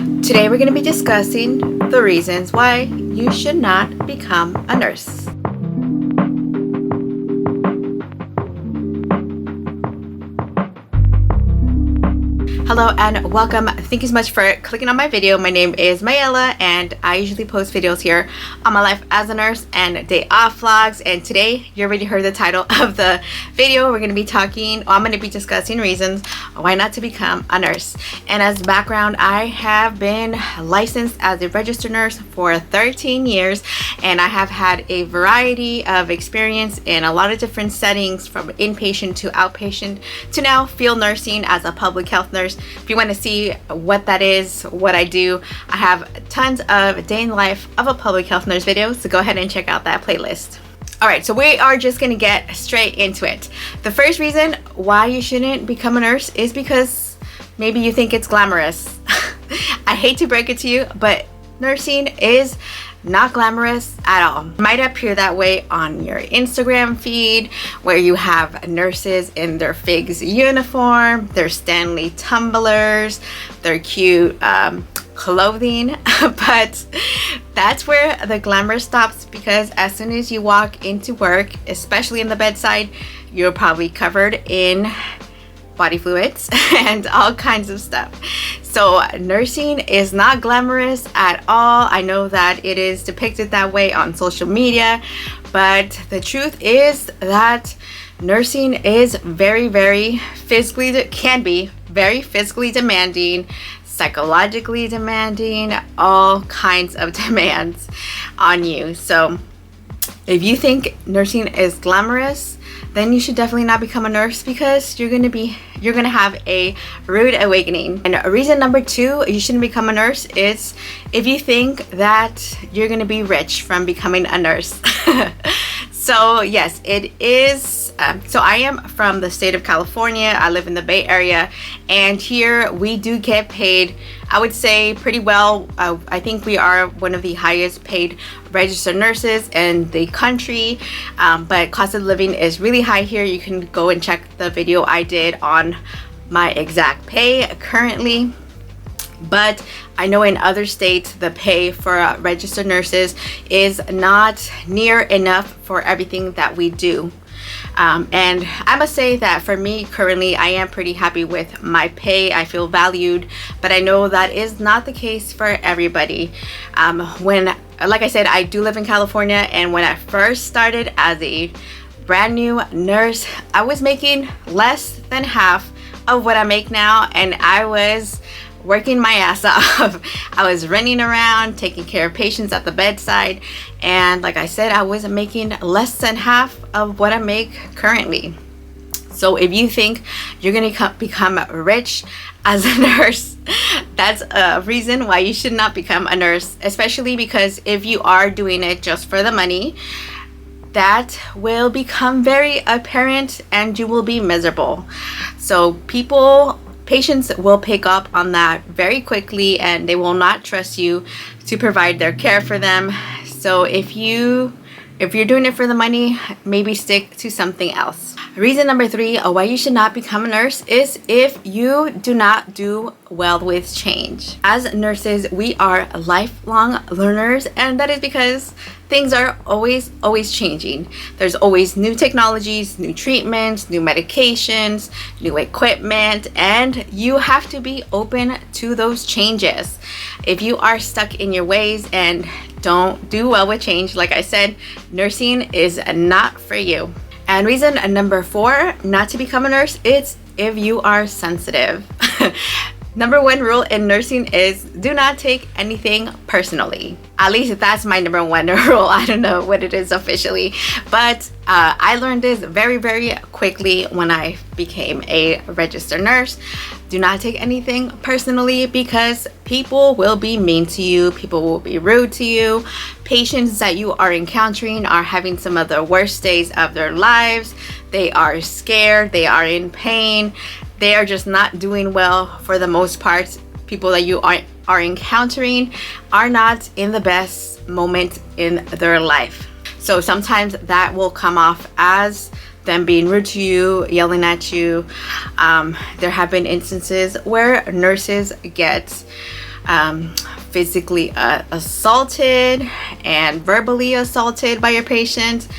Today we're going to be discussing the reasons why you should not become a nurse. Hello and welcome. Thank you so much for clicking on my video. My name is Mayela and I usually post videos here on my life as a nurse and day off vlogs. And today you already heard the title of the video. I'm going to be discussing reasons why not to become a nurse. And as background, I have been licensed as a registered nurse for 13 years and I have had a variety of experience in a lot of different settings, from inpatient to outpatient to now field nursing as a public health nurse. If you want to see what that is, what I do, I have tons of day in the life of a public health nurse videos, so go ahead and check out that playlist. Alright, so we are just going to get straight into it. The first reason why you shouldn't become a nurse is because maybe you think it's glamorous. I hate to break it to you, but nursing is not glamorous at all. It might appear that way on your Instagram feed, where you have nurses in their FIGS uniform, their Stanley tumblers, their cute clothing, but that's where the glamour stops, because as soon as you walk into work, especially in the bedside, you're probably covered in body fluids and all kinds of stuff. So nursing is not glamorous at all. I know that it is depicted that way on social media, but the truth is that nursing is can be very physically demanding, psychologically demanding, all kinds of demands on you. So if you think nursing is glamorous, then you should definitely not become a nurse, because you're gonna have a rude awakening. And reason number 2 you shouldn't become a nurse is if you think that you're gonna be rich from becoming a nurse. So yes, it is. So I am from the state of California. I live in the Bay Area, and here we do get paid, I would say, pretty well. I think we are one of the highest paid registered nurses in the country, but cost of living is really high here. You can go and check the video I did on my exact pay currently. But I know in other states the pay for registered nurses is not near enough for everything that we do. And I must say that for me currently, I am pretty happy with my pay. I feel valued, but I know that is not the case for everybody. Like I said, I do live in California, and when I first started as a brand new nurse, I was making less than half of what I make now, and I was working my ass off. I was running around taking care of patients at the bedside, and like I said, I was making less than half of what I make currently. So if you think you're gonna become rich as a nurse, that's a reason why you should not become a nurse, especially because if you are doing it just for the money, that will become very apparent and you will be miserable. So patients will pick up on that very quickly, and they will not trust you to provide their care for them. So if you're doing it for the money, maybe stick to something else. Reason number 3 why you should not become a nurse is if you do not do well with change. As nurses, we are lifelong learners, and that is because things are always changing. There's always new technologies, new treatments, new medications, new equipment, and you have to be open to those changes. If you are stuck in your ways and don't do well with change, like I said, nursing is not for you. And reason number 4 not to become a nurse is if you are sensitive. Number 1 rule in nursing is do not take anything personally. At least that's my number 1 rule. I don't know what it is officially, but I learned this very quickly when I became a registered nurse. Do not take anything personally, because people will be mean to you, people will be rude to you. Patients that you are encountering are having some of the worst days of their lives. They are scared, they are in pain, they are just not doing well for the most part. People that you are encountering are not in the best moment in their life. So sometimes that will come off as them being rude to you, yelling at you. There have been instances where nurses get physically assaulted and verbally assaulted by your patients.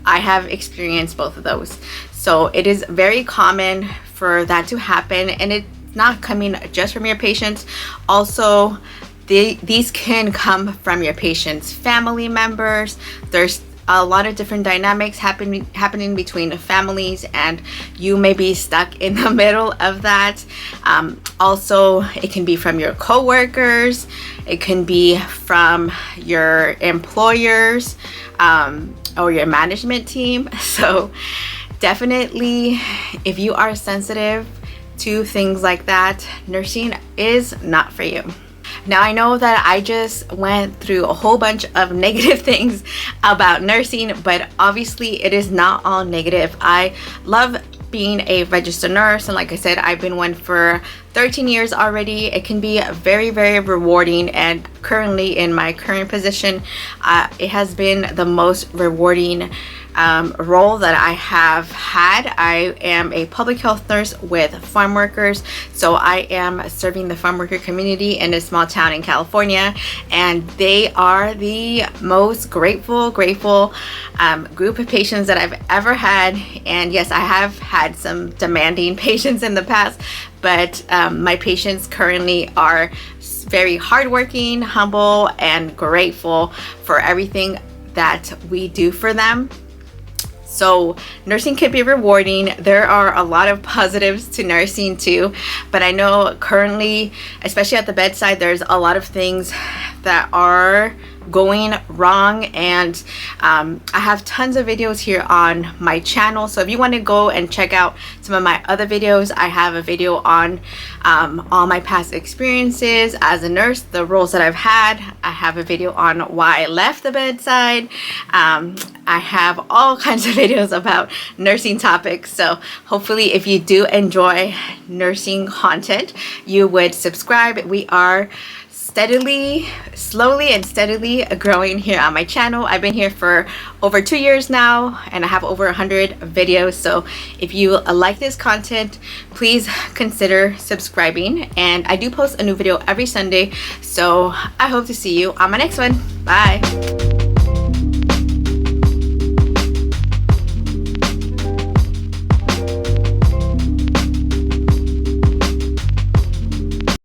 I have experienced both of those. So it is very common for that to happen, and it's not coming just from your patients. Also, these can come from your patients' family members. There's a lot of different dynamics happening between families, and you may be stuck in the middle of that. Also, it can be from your coworkers, it can be from your employers, or your management team. So definitely, if you are sensitive to things like that, nursing is not for you. Now, I know that I just went through a whole bunch of negative things about nursing, but obviously it is not all negative. I love being a registered nurse, and like I said, I've been one for 13 years already. It can be very, very rewarding, and currently in my current position, it has been the most rewarding role that I have had. I am a public health nurse with farm workers, so I am serving the farm worker community in a small town in California, and they are the most grateful group of patients that I've ever had. And yes, I have had some demanding patients in the past, but my patients currently are very hardworking, humble, and grateful for everything that we do for them. So nursing can be rewarding. There are a lot of positives to nursing too, but I know currently, especially at the bedside, there's a lot of things that are going wrong, and I have tons of videos here on my channel. So if you want to go and check out some of my other videos, I have a video on all my past experiences as a nurse, the roles that I've had. I have a video on why I left the bedside. I have all kinds of videos about nursing topics. So hopefully, if you do enjoy nursing content, you would subscribe. We are slowly and steadily growing here on my channel. I've been here for over 2 years now, and I have over 100 videos. So if you like this content, please consider subscribing. And I do post a new video every Sunday, so I hope to see you on my next one. Bye.